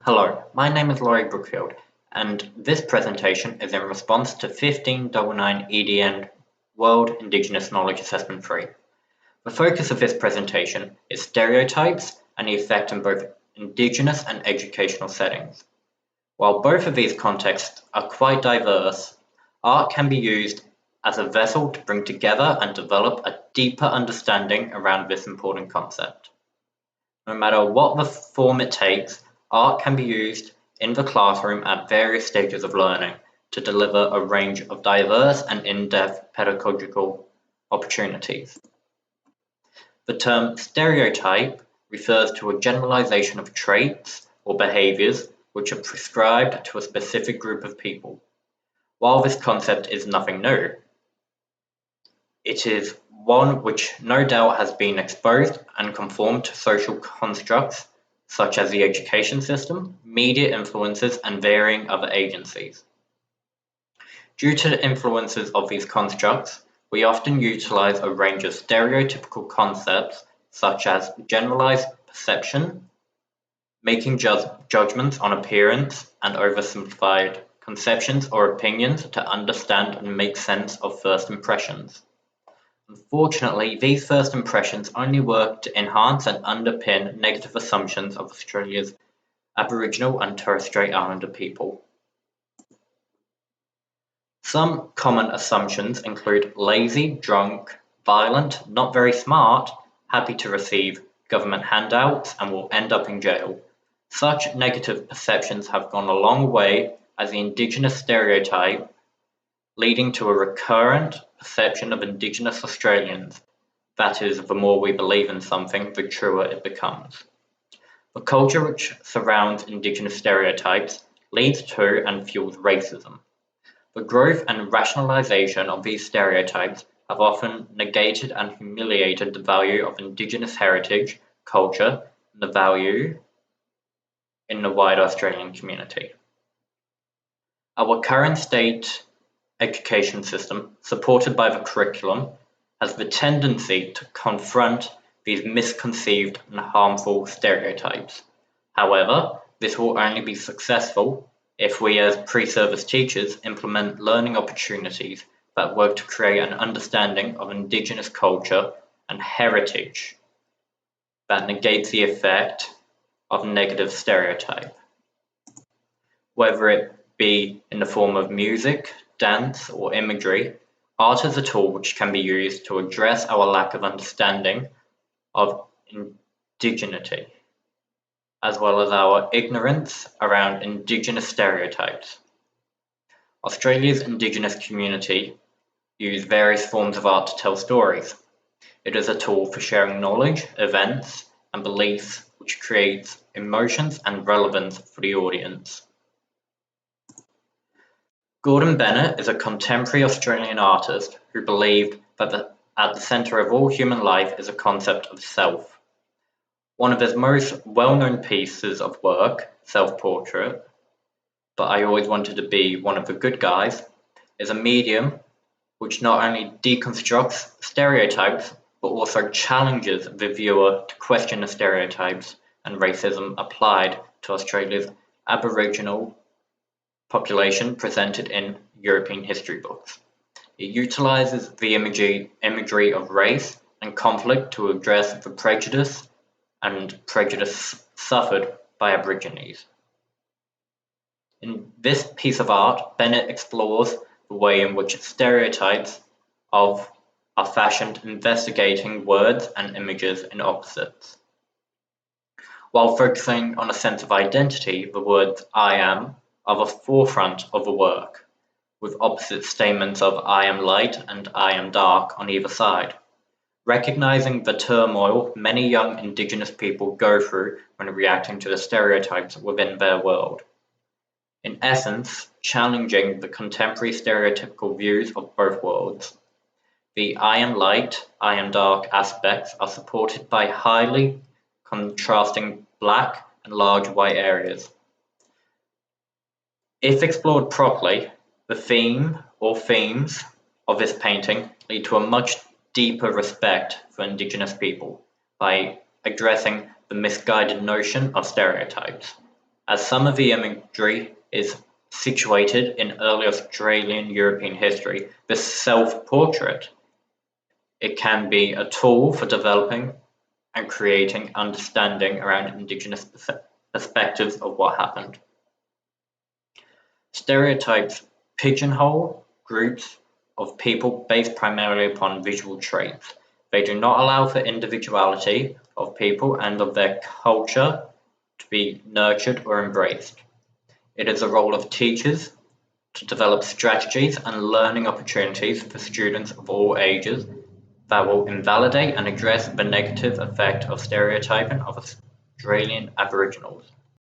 Hello, my name is Laurie Brookfield, and this presentation is in response to 1599 EDN World Indigenous Knowledge Assessment 3. The focus of this presentation is stereotypes and the effect in both Indigenous and educational settings. While both of these contexts are quite diverse, art can be used as a vessel to bring together and develop a deeper understanding around this important concept. No matter what the form it takes, art can be used in the classroom at various stages of learning to deliver a range of diverse and in-depth pedagogical opportunities. The term stereotype refers to a generalization of traits or behaviors which are prescribed to a specific group of people. While this concept is nothing new, it is one which no doubt has been exposed and conformed to social constructs such as the education system, media influences, and varying other agencies. Due to the influences of these constructs, we often utilize a range of stereotypical concepts such as generalized perception, making judgments on appearance, and oversimplified conceptions or opinions to understand and make sense of first impressions. Unfortunately, these first impressions only work to enhance and underpin negative assumptions of Australia's Aboriginal and Torres Strait Islander people. Some common assumptions include lazy, drunk, violent, not very smart, happy to receive government handouts, and will end up in jail. Such negative perceptions have gone a long way as the Indigenous stereotype, leading to a recurrent perception of Indigenous Australians. That is, the more we believe in something, the truer it becomes. The culture which surrounds Indigenous stereotypes leads to and fuels racism. The growth and rationalization of these stereotypes have often negated and humiliated the value of Indigenous heritage, culture, and the value in the wider Australian community. Our current state education system, supported by the curriculum, has the tendency to confront these misconceived and harmful stereotypes. However, this will only be successful if we as pre-service teachers implement learning opportunities that work to create an understanding of Indigenous culture and heritage that negates the effect of negative stereotype. Whether it be in the form of music, dance, or imagery, art is a tool which can be used to address our lack of understanding of indigeneity, as well as our ignorance around Indigenous stereotypes. Australia's Indigenous community use various forms of art to tell stories. It is a tool for sharing knowledge, events, and beliefs which creates emotions and relevance for the audience. Gordon Bennett is a contemporary Australian artist who believed that at the centre of all human life is a concept of self. One of his most well-known pieces of work, Self-Portrait, but I always wanted to be one of the good guys, is a medium which not only deconstructs stereotypes, but also challenges the viewer to question the stereotypes and racism applied to Australia's Aboriginal population presented in European history books. It utilizes the imagery of race and conflict to address the prejudice suffered by Aborigines. In this piece of art, Bennett explores the way in which stereotypes are fashioned, investigating words and images in opposites. While focusing on a sense of identity, the words I am are the forefront of the work, with opposite statements of I am light and I am dark on either side, recognizing the turmoil many young Indigenous people go through when reacting to the stereotypes within their world. In essence, challenging the contemporary stereotypical views of both worlds. The I am light, I am dark aspects are supported by highly contrasting black and large white areas. If explored properly, the theme or themes of this painting lead to a much deeper respect for Indigenous people by addressing the misguided notion of stereotypes. As some of the imagery is situated in early Australian European history, this self-portrait, it can be a tool for developing and creating understanding around Indigenous perspectives of what happened. Stereotypes pigeonhole groups of people based primarily upon visual traits. They do not allow for individuality of people and of their culture to be nurtured or embraced. It is the role of teachers to develop strategies and learning opportunities for students of all ages that will invalidate and address the negative effect of stereotyping of Australian Aboriginals.